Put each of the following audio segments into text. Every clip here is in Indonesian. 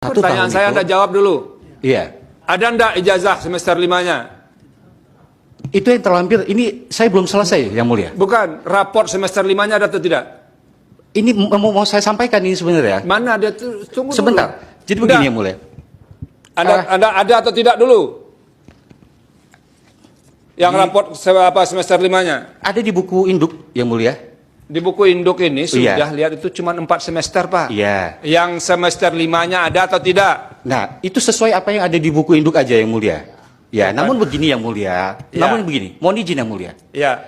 Satu Pertanyaan tahun saya itu, Anda jawab dulu. iya. Ada enggak ijazah semester 5-nya? Itu yang terlampir. Ini saya belum selesai, Yang Mulia. Bukan, raport semester 5-nya ada atau tidak? Ini mau saya sampaikan ini sebenarnya. Mana dia tuh? Tunggu Sebentar. dulu. Jadi begini, Yang Mulia. Anda ada atau tidak dulu? Yang raport semester 5-nya? Ada di buku induk, Yang Mulia. Di buku induk ini sudah Iya. lihat itu cuma 4 semester, Pak. Iya. Yang semester 5-nya ada atau tidak? Nah, itu sesuai apa yang ada di buku induk aja, Yang Mulia. Ya, namun begini, Yang Mulia. Ya. Namun begini, mohon izin, Yang Mulia. Ya.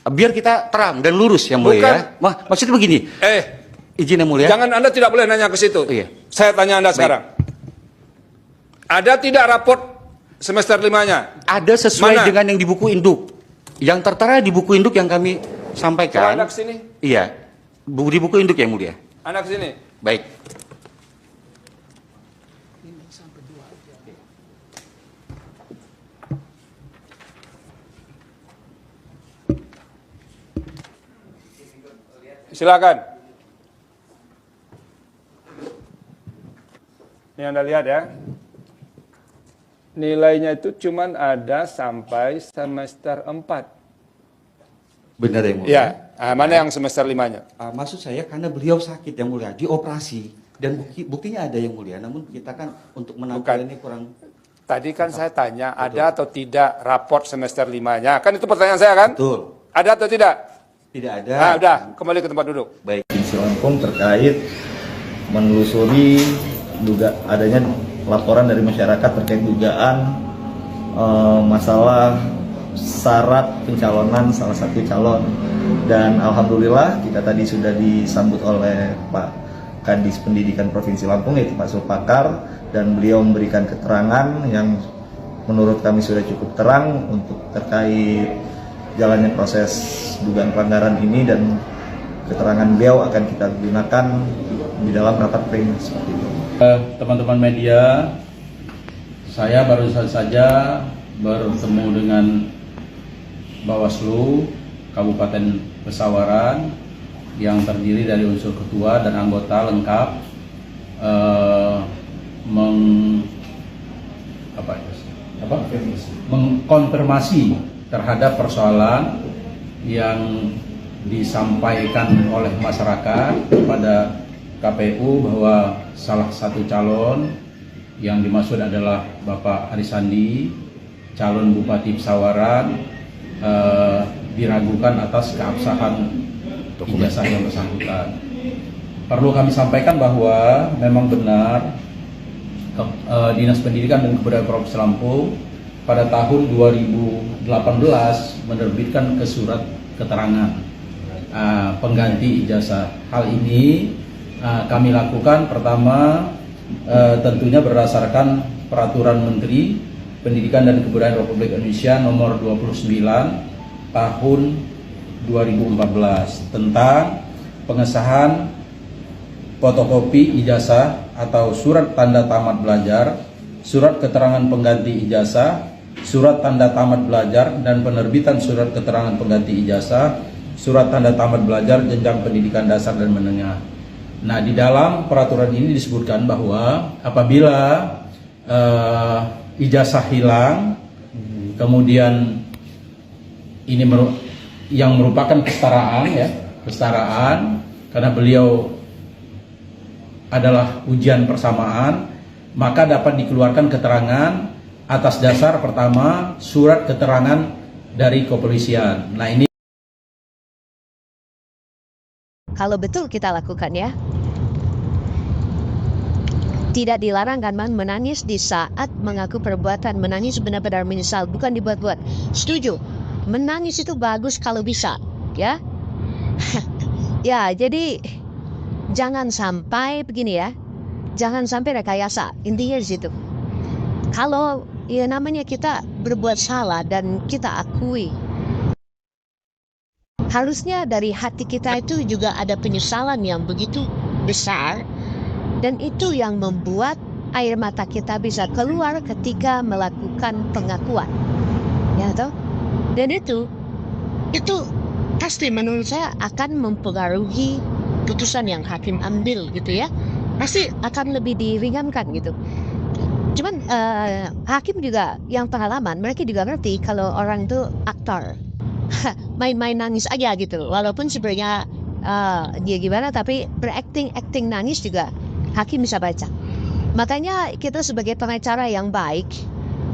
Biar kita terang dan lurus, Yang Mulia. Bukan. Ya. Maksudnya begini, izin, Yang Mulia. Jangan Anda tidak boleh nanya ke situ. Iya. Saya tanya Anda sekarang. Ada tidak raport semester 5-nya? Ada sesuai Mana? dengan yang di buku induk. Yang tertera di buku induk yang kami sampaikan. Anda ke sini. Iya. Di buku induk, Yang Mulia. Anda ke sini. Baik. Silakan. Ini Anda lihat ya. Nilainya itu cuman ada sampai semester 4. Benar, Yang Mulia. Ya, mana yang semester 5-nya? Maksud saya karena beliau sakit, Yang Mulia, dioperasi dan buktinya ada, Yang Mulia. Namun kita kan untuk menangkal ini kurang. Tadi kan saya tanya, ada atau tidak raport semester 5-nya? Kan itu pertanyaan saya kan? Betul. Ada atau tidak? Tidak ada. Nah, udah, kembali ke tempat duduk. Baik. Divisi Lampung terkait menelusuri adanya laporan dari masyarakat terkait dugaan masalah syarat pencalonan salah satu calon, dan alhamdulillah kita tadi sudah disambut oleh Pak Kadis Pendidikan Provinsi Lampung yaitu Pak Sulpakar, dan beliau memberikan keterangan yang menurut kami sudah cukup terang untuk terkait jalannya proses dugaan pelanggaran ini, dan keterangan beliau akan kita gunakan di dalam rapat pleno seperti itu. Teman-teman media, saya baru saja bertemu dengan Bawaslu Kabupaten Pesawaran yang terdiri dari unsur ketua dan anggota lengkap, mengkonfirmasi terhadap persoalan yang disampaikan oleh masyarakat kepada KPU bahwa salah satu calon yang dimaksud adalah Bapak Arisandi, calon Bupati Pesawaran, diragukan atas keabsahan ijazah yang bersangkutan. Perlu kami sampaikan bahwa memang benar Dinas Pendidikan dan Kebudayaan Provinsi Lampung pada tahun 2018 menerbitkan surat keterangan pengganti ijazah. Hal ini kami lakukan pertama tentunya berdasarkan Peraturan Menteri Pendidikan dan Kebudayaan Republik Indonesia nomor 29 tahun 2014 tentang pengesahan fotokopi ijazah atau surat tanda tamat belajar, surat keterangan pengganti ijazah, surat tanda tamat belajar, dan penerbitan surat keterangan pengganti ijazah, surat tanda tamat belajar jenjang pendidikan dasar dan menengah. Nah, di dalam peraturan ini disebutkan bahwa apabila ijazah hilang, kemudian ini yang merupakan kesetaraan, karena beliau adalah ujian persamaan, maka dapat dikeluarkan keterangan atas dasar pertama surat keterangan dari kepolisian. Nah, ini kalau betul kita lakukan ya. Tidak dilarang kan menangis di saat mengaku perbuatan. Menangis benar-benar menyesal, bukan dibuat-buat. Setuju. Menangis itu bagus kalau bisa, ya. Ya, jadi jangan sampai begini ya. Jangan sampai rekayasa. Intinya di situ. Kalau ya namanya kita berbuat salah dan kita akui, harusnya dari hati kita itu juga ada penyesalan yang begitu besar, dan itu yang membuat air mata kita bisa keluar ketika melakukan pengakuan, ya toh? Dan itu pasti menurut saya akan mempengaruhi putusan yang hakim ambil gitu ya. pasti akan lebih diringankan gitu. Cuman hakim juga yang pengalaman, mereka juga ngerti kalau orang itu aktor. Main-main nangis aja gitu. Walaupun sebenarnya dia gimana, tapi berakting nangis juga hakim bisa baca. Makanya kita sebagai pengacara yang baik,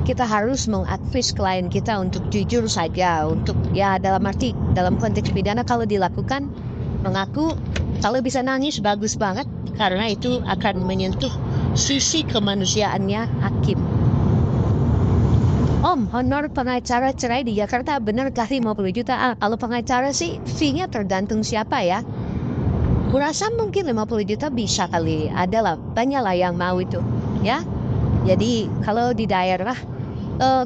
kita harus mengadvise klien kita untuk jujur saja, untuk ya dalam konteks pidana kalau dilakukan mengaku, kalau bisa nangis bagus banget karena itu akan menyentuh sisi kemanusiaannya hakim. Om, honor pengacara cerai di Jakarta benarkah 50 juta? Kalau pengacara sih fee-nya tergantung siapa ya. Kurasa mungkin 50 juta bisa kali, adalah banyak lah yang mau itu ya. Jadi kalau di daerah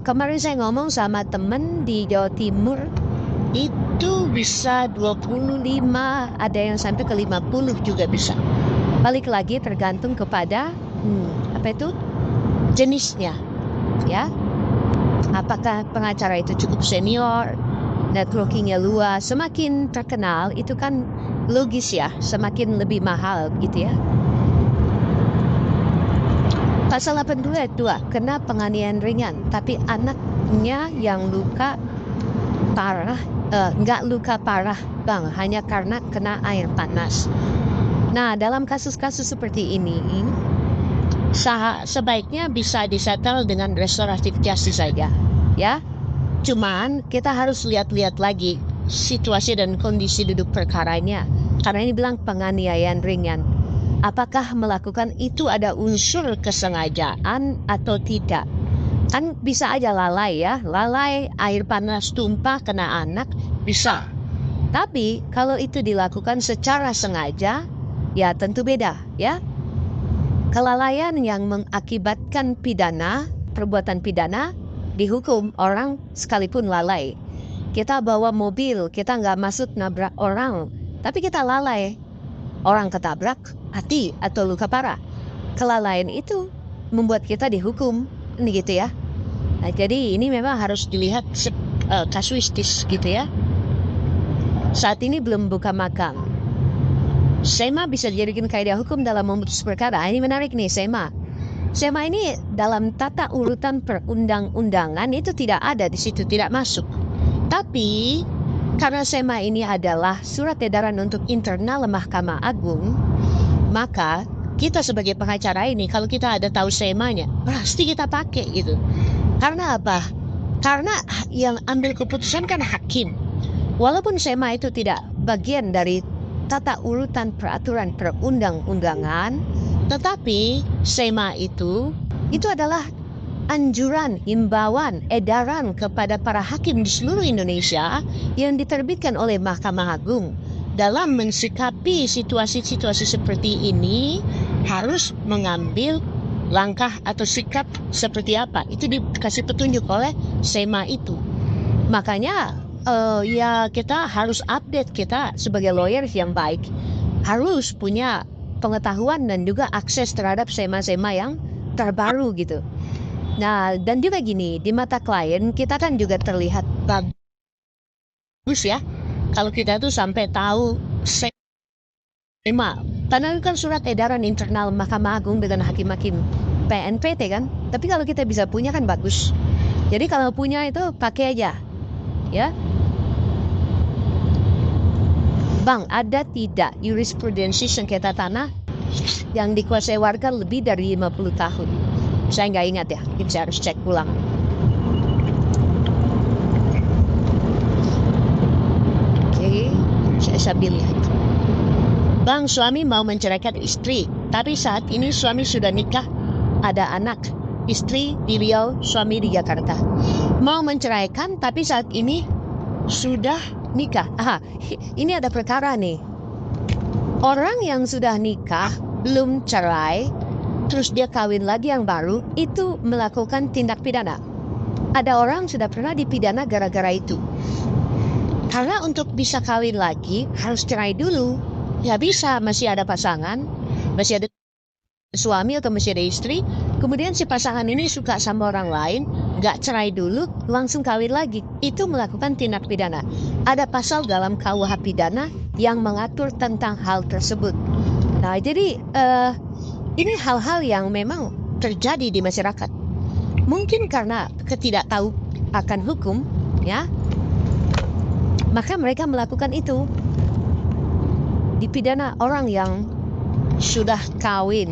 kemarin saya ngomong sama temen di Jawa Timur itu bisa 25, ada yang sampai ke 50 juga bisa. Balik lagi tergantung kepada jenisnya ya. Apakah pengacara itu cukup senior, networkingnya luas, semakin terkenal itu kan logis ya, semakin lebih mahal gitu ya. Pasal 82 kena penganiayaan ringan, tapi anaknya yang luka parah, nggak luka parah bang, hanya karena kena air panas. Nah dalam kasus-kasus seperti ini, sebaiknya bisa disettle dengan restoratif justice saja ya. Cuman kita harus lihat-lihat lagi situasi dan kondisi duduk perkaranya, karena ini bilang penganiayaan ringan. Apakah melakukan itu ada unsur kesengajaan atau tidak? Kan bisa aja lalai ya, lalai air panas tumpah kena anak bisa. Tapi kalau itu dilakukan secara sengaja ya tentu beda ya. Kelalaian yang mengakibatkan perbuatan pidana, dihukum orang sekalipun lalai. Kita bawa mobil, kita nggak masuk nabrak orang, tapi kita lalai. Orang ketabrak, mati atau luka parah. Kelalaian itu membuat kita dihukum, ini gitu ya. Nah, jadi ini memang harus dilihat kasuistis gitu ya. Saat ini belum buka makam. SEMA bisa dijadikan kaidah hukum dalam memutus perkara. Ini menarik nih SEMA. SEMA ini dalam tata urutan perundang-undangan itu tidak ada di situ, tidak masuk. Tapi karena SEMA ini adalah surat edaran untuk internal Mahkamah Agung, maka kita sebagai pengacara ini kalau kita ada tahu SEMA-nya, pasti kita pakai gitu. Karena apa? Karena yang ambil keputusan kan hakim. Walaupun SEMA itu tidak bagian dari tata urutan peraturan perundang-undangan, tetapi SEMA itu adalah anjuran, himbauan, edaran kepada para hakim di seluruh Indonesia yang diterbitkan oleh Mahkamah Agung. Dalam mensikapi situasi-situasi seperti ini harus mengambil langkah atau sikap seperti apa. Itu dikasih petunjuk oleh SEMA itu. Makanya ya kita harus update, kita sebagai lawyers yang baik harus punya pengetahuan dan juga akses terhadap SEMA-SEMA yang terbaru gitu. Nah dan juga gini, di mata klien kita kan juga terlihat bagus ya kalau kita tuh sampai tahu SEMA. Karena itu kan surat edaran internal Mahkamah Agung dengan hakim-hakim PNPT kan. Tapi kalau kita bisa punya kan bagus. Jadi kalau punya itu pakai aja ya. Bang, ada tidak jurisprudensi sengketa tanah yang dikuasai warga lebih dari 50 tahun? Saya nggak ingat ya, mungkin saya harus cek ulang. Oke, saya sambil lihat. Bang, suami mau menceraikan istri, tapi saat ini suami sudah nikah, ada anak. Istri di Riau, suami di Jakarta. Mau menceraikan, tapi saat ini sudah nikah. Ini ada perkara nih. Orang yang sudah nikah, belum cerai, terus dia kawin lagi yang baru, itu melakukan tindak pidana. Ada orang sudah pernah dipidana gara-gara itu. Karena untuk bisa kawin lagi, harus cerai dulu. Ya bisa, masih ada pasangan, masih ada suami atau masih ada istri, kemudian si pasangan ini suka sama orang lain, nggak cerai dulu, langsung kawin lagi. Itu melakukan tindak pidana. Ada pasal dalam KUH pidana yang mengatur tentang hal tersebut. Nah, jadi Ini hal-hal yang memang terjadi di masyarakat. Mungkin karena ketidaktahu akan hukum, ya, maka mereka melakukan itu. Dipidana orang yang sudah kawin,